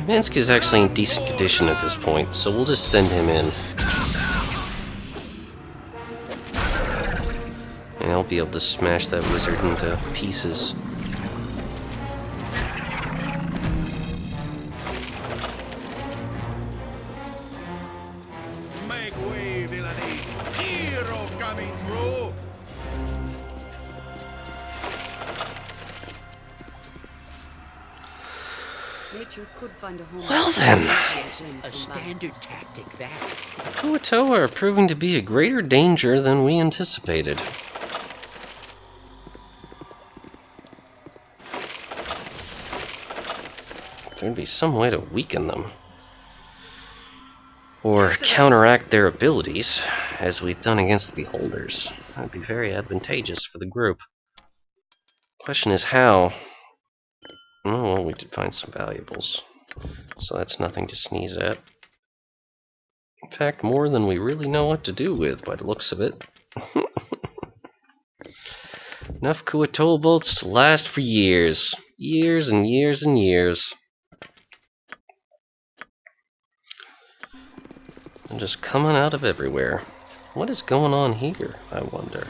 Minsk is actually in decent condition at this point, so we'll just send him in. And I'll be able to smash that wizard into pieces. Make way, villainy! Hero coming through! Nature could find a home. Well then, A standard tactic, that. Kua-Toa are proving to be a greater danger than we anticipated. There'd be some way to weaken them. Or counteract their abilities, as we've done against the Beholders. That would be very advantageous for the group. Question is how? Oh, well, we did find some valuables. So that's nothing to sneeze at. In fact, more than we really know what to do with, by the looks of it. Enough Kua-Toa bolts to last for years. Years and years and years. They're just coming out of everywhere. What is going on here, I wonder?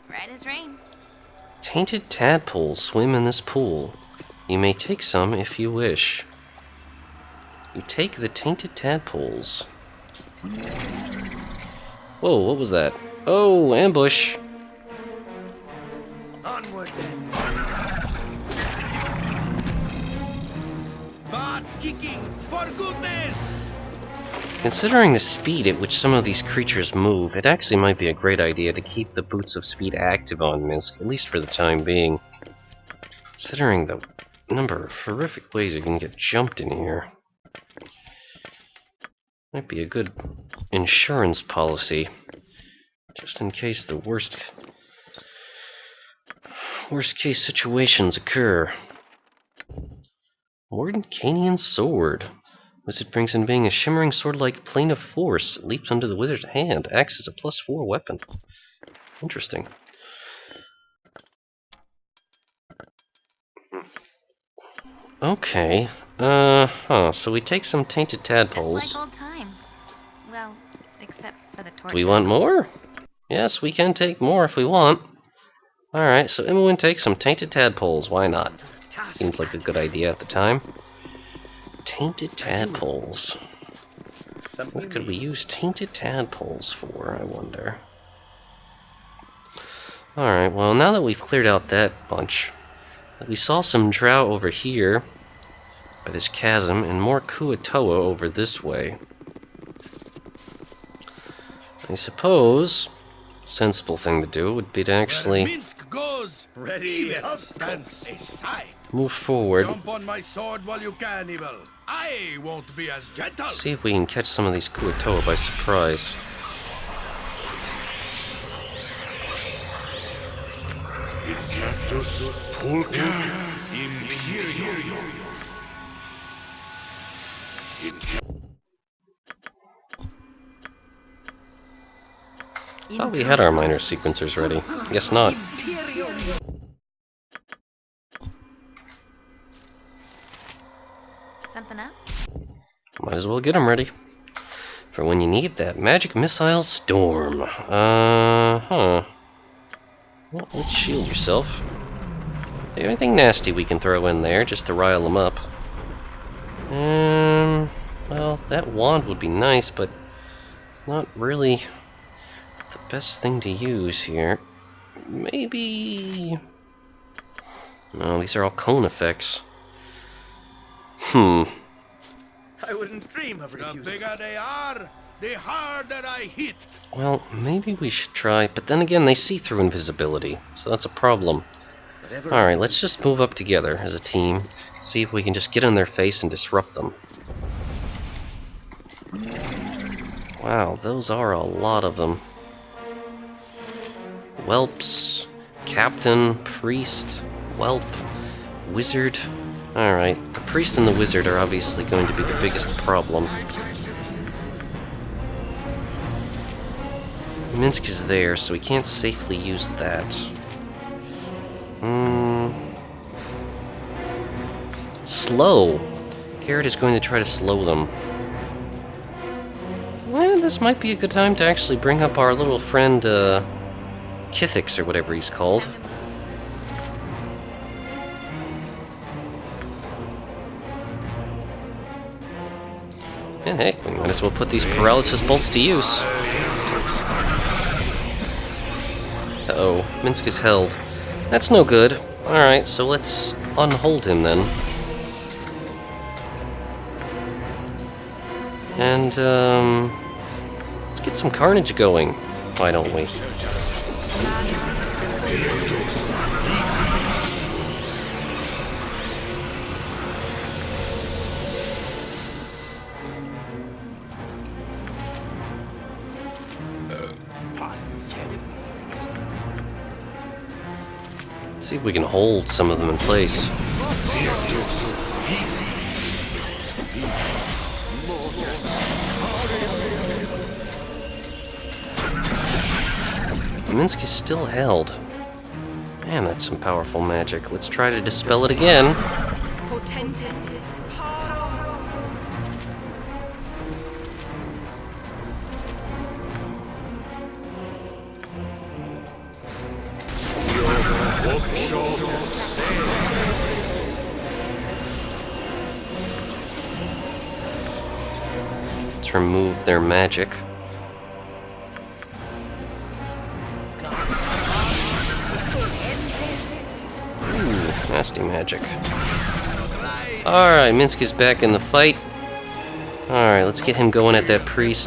Right as rain. Tainted tadpoles swim in this pool. You may take some if you wish. You take the tainted tadpoles. Whoa, what was that? Oh, ambush! Onward then! Butt kicking, for goodness! Considering the speed at which some of these creatures move, it actually might be a great idea to keep the Boots of Speed active on Minsk, at least for the time being. Considering the number of horrific ways you can get jumped in here. Might be a good insurance policy, just in case the worst case situations occur. Mordecanian Sword. Wizard brings in being a shimmering sword-like plane of force. It leaps under the wizard's hand. Acts as a +4 weapon. Interesting. Okay. So we take some tainted tadpoles. Just like old times. Well, except for the torture. We want more? Yes, we can take more if we want. Alright, so Imoen takes some tainted tadpoles. Why not? Seems like a good idea at the time. Tainted tadpoles. What could we use tainted tadpoles for, I wonder? Alright, well, now that we've cleared out that bunch, we saw some drow over here by this chasm, and more Kua-Toa over this way. I suppose sensible thing to do would be to actually Minsk goes, ready stands aside. move forward. Jump on my sword while you can, evil. I won't be as gentle. See if we can catch some of these Kua-Toa by surprise. Thought we had our minor sequencers ready. Guess not. Something up? Might as well get them ready. For when you need that magic missile storm. Well, let's shield yourself. Is there anything nasty we can throw in there just to rile them up? Well, that wand would be nice, but it's not really the best thing to use here. Maybe... No, these are all cone effects. I wouldn't dream of refusing. The bigger they are, the harder I hit. Well, maybe we should try, but then again, they see through invisibility, so that's a problem. Alright, let's just move up together as a team, see if we can just get in their face and disrupt them. Wow, those are a lot of them. Whelps, Captain, Priest, Whelp, Wizard. Alright, the Priest and the Wizard are obviously going to be the biggest problem. Minsk is there, so we can't safely use that. slow. Kered is going to try to slow them. Well, this might be a good time to actually bring up our little friend, Kithix, or whatever he's called. And heck, we might as well put these paralysis bolts to use. Uh-oh, Minsk is held. That's no good. Alright, so let's unhold him then. And, let's get some carnage going. Why don't we? See if we can hold some of them in place. Minsk is still held. Man, that's some powerful magic. Let's try to dispel it again. Potentis. Let's remove their magic. Nasty magic. Alright, Minsk is back in the fight. Alright, let's get him going at that priest.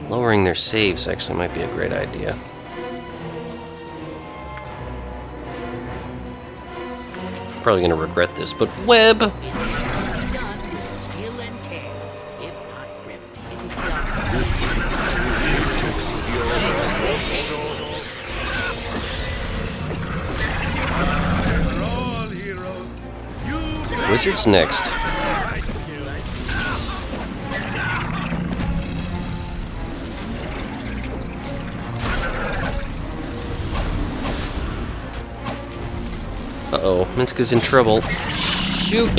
Lowering their saves actually might be a great idea. Probably gonna regret this, but web! Wizard's next. Uh-oh, Minsk is in trouble. Shoot!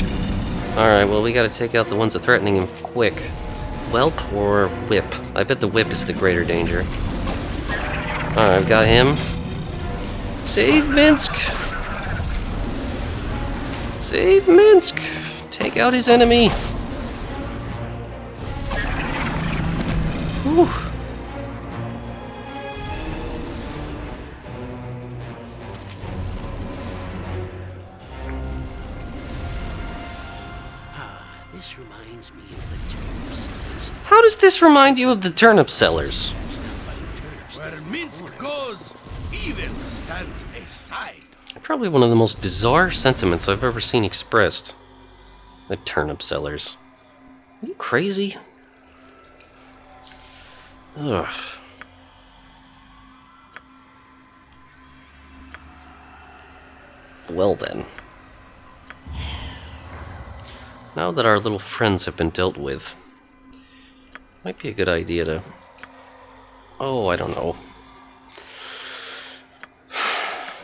Alright, well we gotta take out the ones that are threatening him quick. Whelp or whip? I bet the whip is the greater danger. Alright, I've got him. Save Minsk! Save Minsk! Take out his enemy! Whew. This reminds me of the turnip sellers. How does this remind you of the turnip sellers? Where Minsk goes, evil stands aside. Probably one of the most bizarre sentiments I've ever seen expressed. The turnip sellers. Are you crazy? Ugh. Well then. Now that our little friends have been dealt with, might be a good idea to... Oh, I don't know.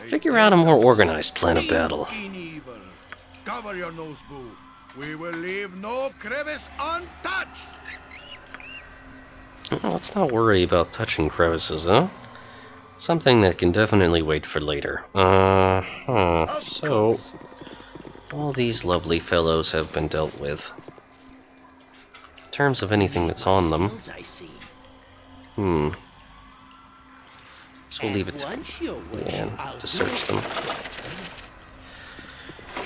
Figure out a more organized plan of battle. In evil. Cover your nose, boo. We will leave no crevice untouched. Well, let's not worry about touching crevices, huh? Something that can definitely wait for later. So, all these lovely fellows have been dealt with. In terms of anything that's on them, so we'll leave it to search them.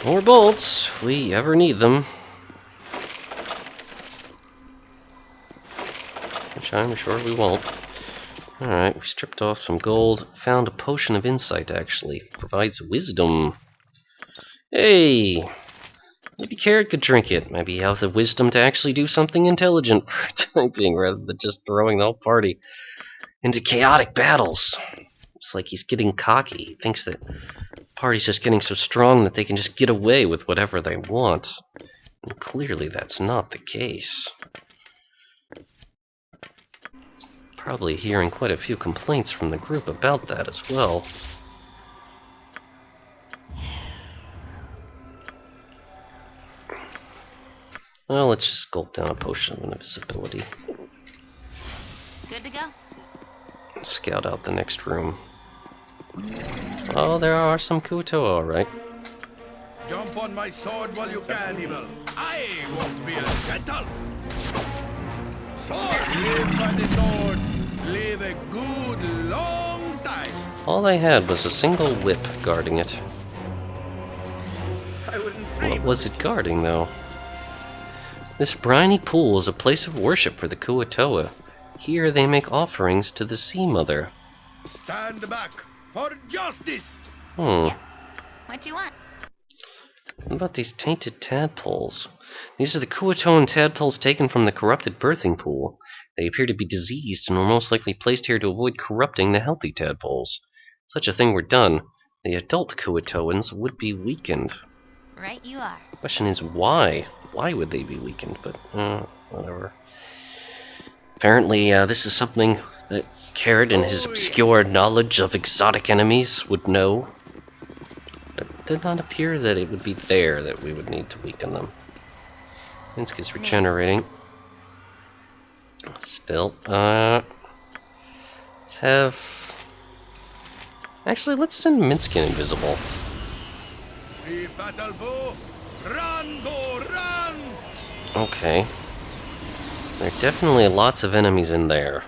More bolts, if we ever need them. Which I'm sure we won't. Alright, we stripped off some gold. Found a potion of insight, actually. Provides wisdom. Hey! Maybe Kered could drink it. Maybe have the wisdom to actually do something intelligent for time being, rather than just throwing the whole party into chaotic battles. It's like he's getting cocky. He thinks that the party's just getting so strong that they can just get away with whatever they want. And clearly that's not the case. Probably hearing quite a few complaints from the group about that as well. Well, let's just gulp down a potion of invisibility. Good to go. Scout out the next room. Oh, there are some Kua-Toa, alright. Jump on my sword while you can, evil. I won't be a gentle. Sword, live by the sword. Live a good long time. All they had was a single whip guarding it. I wouldn't What dream. was it guarding, though? This briny pool is a place of worship for the Kua-Toa. Here they make offerings to the Sea Mother. Stand back for justice. What do you want? What about these tainted tadpoles? These are the Kua-Toan tadpoles taken from the corrupted birthing pool. They appear to be diseased and were most likely placed here to avoid corrupting the healthy tadpoles. If such a thing were done, the adult Kua-Toans would be weakened. Right you are. Question is why? Why would they be weakened? But, whatever. Apparently, this is something that Kered, in his obscure knowledge of exotic enemies, would know. It did not appear that it would be there that we would need to weaken them. Minsc is regenerating. Still, let's have... Actually, let's send Minsc invisible. See battle bow. Run, go, run. Okay. There are definitely lots of enemies in there.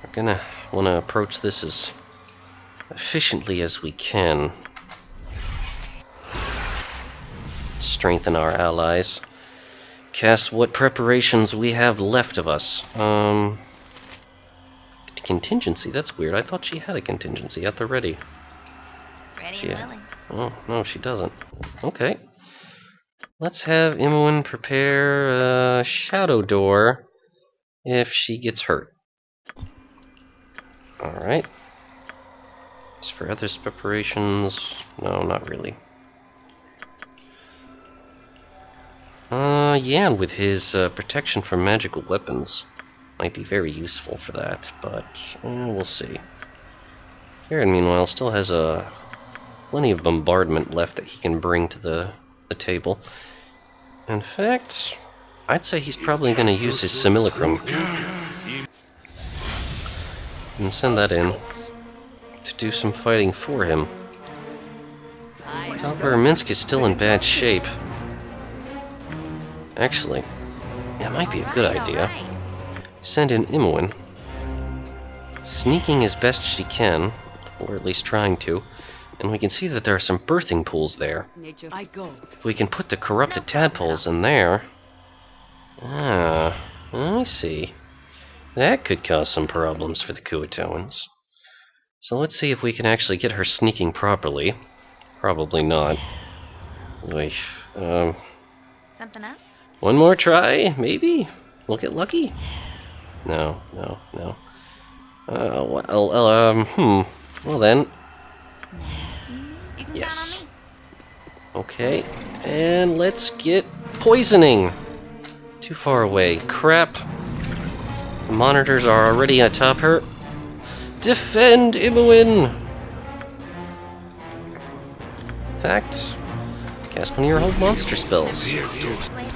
We're gonna want to approach this as efficiently as we can. Strengthen our allies. Cast what preparations we have left of us. Contingency, that's weird. I thought she had a contingency at the ready. Ready and willing. Oh, no, she doesn't. Okay. Let's have Imoen prepare a shadow door if she gets hurt. Alright. As for other preparations, no, not really. Yeah, with his protection from magical weapons, might be very useful for that, but we'll see. Kered, meanwhile, still has plenty of bombardment left that he can bring to the table. In fact, I'd say he's probably going to use his simulacrum and send that in to do some fighting for him. However, Minsc is still in bad shape. Actually, that might be a good idea. Send in Imoen, sneaking as best she can, or at least trying to, and we can see that there are some birthing pools there. If we can put the corrupted tadpoles in there... I see. That could cause some problems for the Kua-Toans. So let's see if we can actually get her sneaking properly. Probably not. Wait, Something up? one more try, maybe? We'll get lucky? No. Well then. You can Yes. count on me. Okay, and let's get poisoning. Too far away. Crap. The monitors are already atop her. Defend, Imoen! In fact, cast one of your hold monster spells. This way then.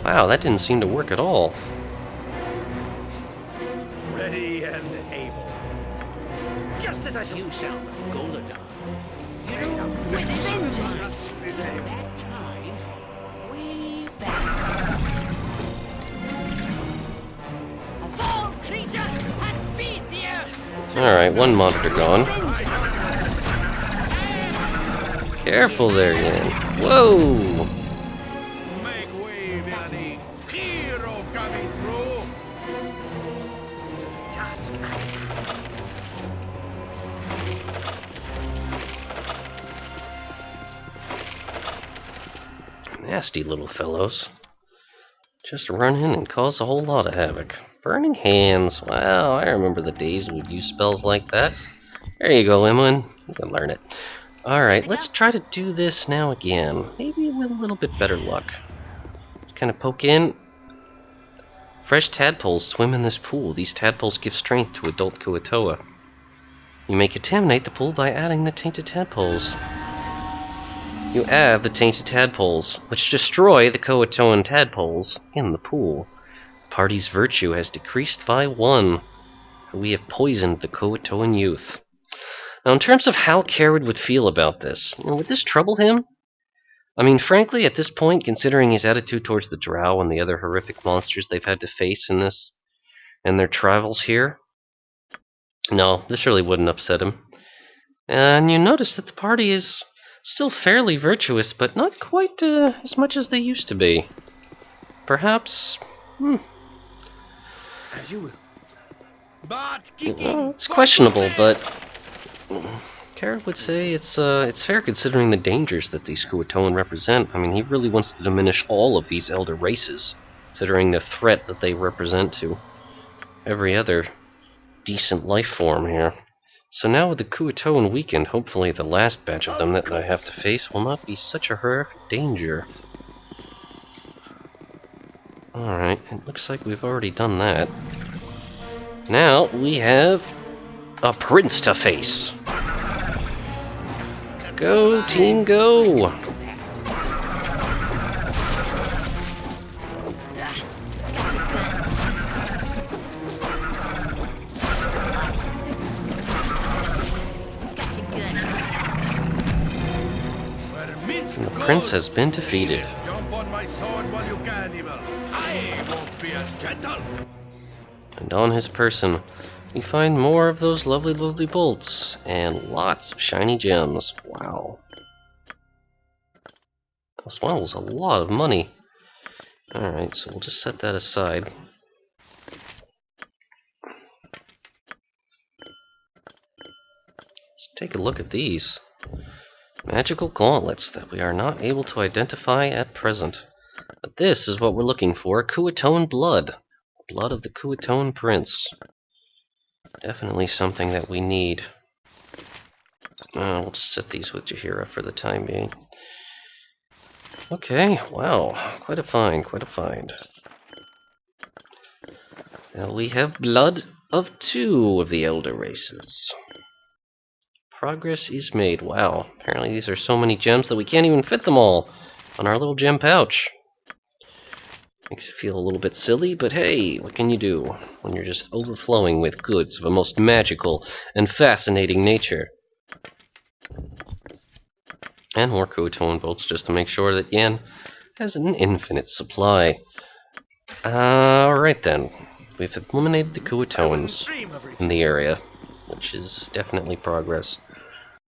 Wow, that didn't seem to work at all. Ready and able. Just as you shall, Golodar. You know, With vengeance. That time, way back. A foul creature had beat the earth. Alright, one monitor gone. Careful there, Yen. Whoa! make way, Vianney. Hero coming through. Task. Nasty little fellows. Just run in and cause a whole lot of havoc. Burning hands. Wow, I remember the days we'd use spells like that. There you go, Imoen. You can learn it. Alright, let's try to do this now again. Maybe with a little bit better luck. Just kind of poke in. Fresh tadpoles swim in this pool. These tadpoles give strength to adult Kua-Toa. You may contaminate the pool by adding the tainted tadpoles. You add the tainted tadpoles, which destroy the Kua-Toan tadpoles in the pool. The party's virtue has decreased by 1. We have poisoned the Kua-Toan youth. Now, in terms of how Kered would feel about this, would this trouble him? I mean, frankly, at this point, considering his attitude towards the drow and the other horrific monsters they've had to face in this, and their travels here, no, this really wouldn't upset him. And you notice that the party is still fairly virtuous, but not quite as much as they used to be. Perhaps, As you will. But it's questionable, but Kered would say it's fair considering the dangers that these Kua-Toan represent. I mean, he really wants to diminish all of these elder races, considering the threat that they represent to every other decent life form here. So now with the Kua-Toan weakened, hopefully the last batch of them that I have to face will not be such a horrific danger. Alright, it looks like we've already done that. Now we have a prince to face. Go, team, go! The prince has been defeated. Jump on my sword while you can, evil. I won't be as gentle. And on his person, we find more of those lovely, lovely bolts, and lots of shiny gems. Wow. This one was a lot of money. Alright, so we'll just set that aside. Let's take a look at these. Magical gauntlets that we are not able to identify at present. But this is what we're looking for, Kua-Toan blood. Blood of the Kua-Toan prince. Definitely something that we need. We'll just set these with Jaheira for the time being. Okay, wow. Quite a find, quite a find. Now we have blood of 2 of the elder races. Progress is made. Wow. Apparently these are so many gems that we can't even fit them all on our little gem pouch. Makes you feel a little bit silly, but hey, what can you do when you're just overflowing with goods of a most magical and fascinating nature? And more Kua-Toan bolts just to make sure that Yan has an infinite supply. Alright then. We've eliminated the Kua-Toans in the area, which is definitely progress.